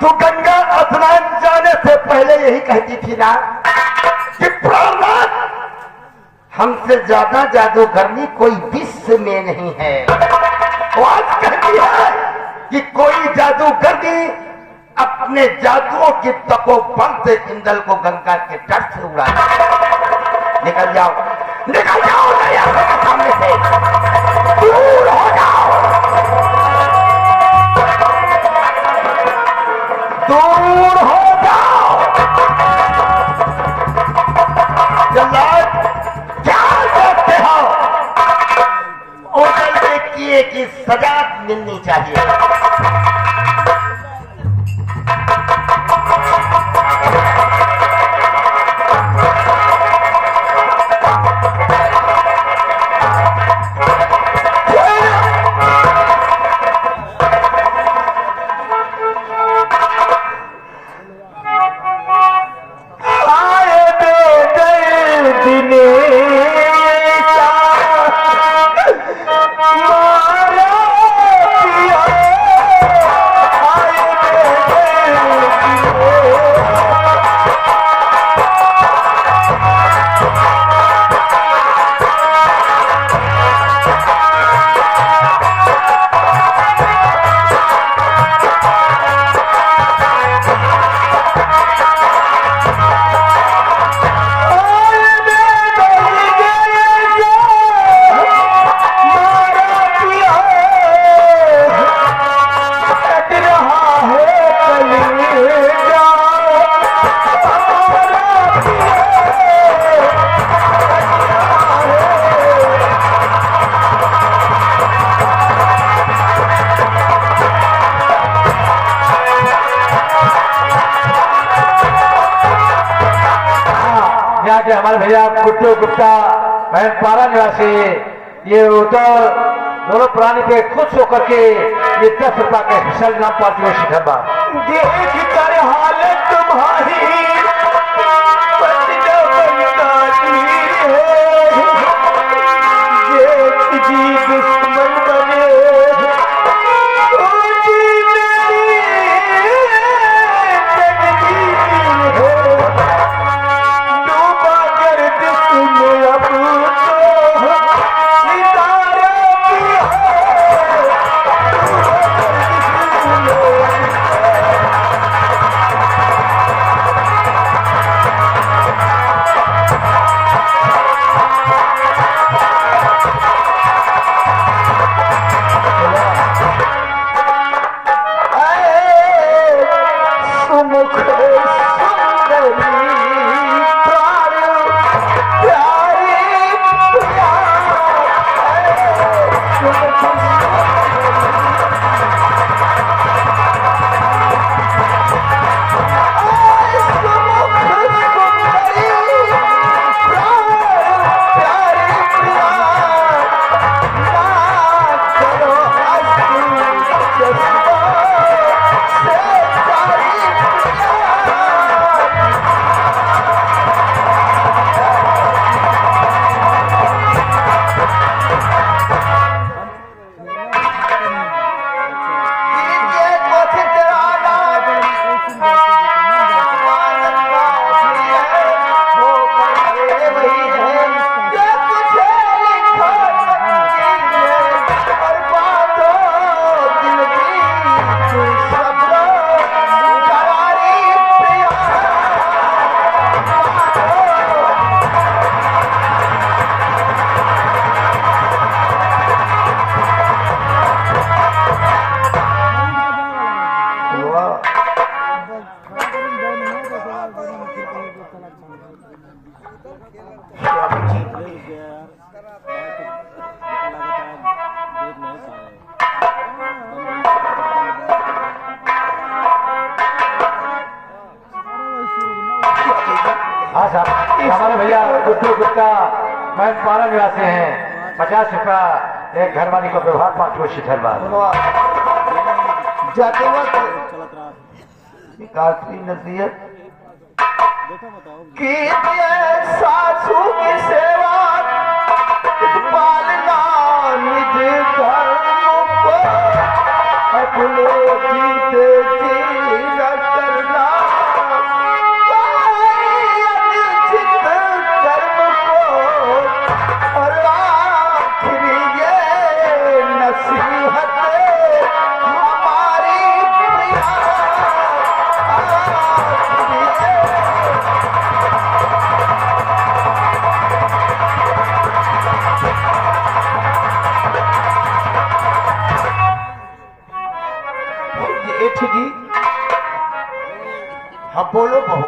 तू गंगा स्नान जाने से पहले यही कहती थी ना कि प्राणनाथ हमसे ज्यादा जादूगरनी कोई विश्व में नहीं है। वो आज कहती है कि कोई जादूगरनी अपने जादुओं की तपोबल से इंद्र को गंगा के तट से उड़ा। निकल जाओ, निकल जाओ सामने से, दूर हो जाओ, दूर हो जाओ। जल्लाद क्या करते हो? उगलते किए की सजा मिलनी चाहिए। हमारे भैया गुड्डू गुप्ता महनपारा निवासी ये उधर दोनों प्राणी पे खुश होकर के ये 10 रुपया के विशाल नाम पार्टी में शिखर देख कर हालत तुम्हारी जी दुश्मन बने हमारे भैया गुड्डू गुप्ता मैनपारा निवासी हैं। 50 रुपया एक घरवाली को व्यवहार 5 को शीतलवाद। जाते वक्त एक आखिरी नसीहत कि सासू की सेवा पालना निज धर्म को अपने जीते जी न करना अनुचित कर्म को और आखिरी ये नसीहत हमारी प्रिया जी। हाँ बोलो बहू।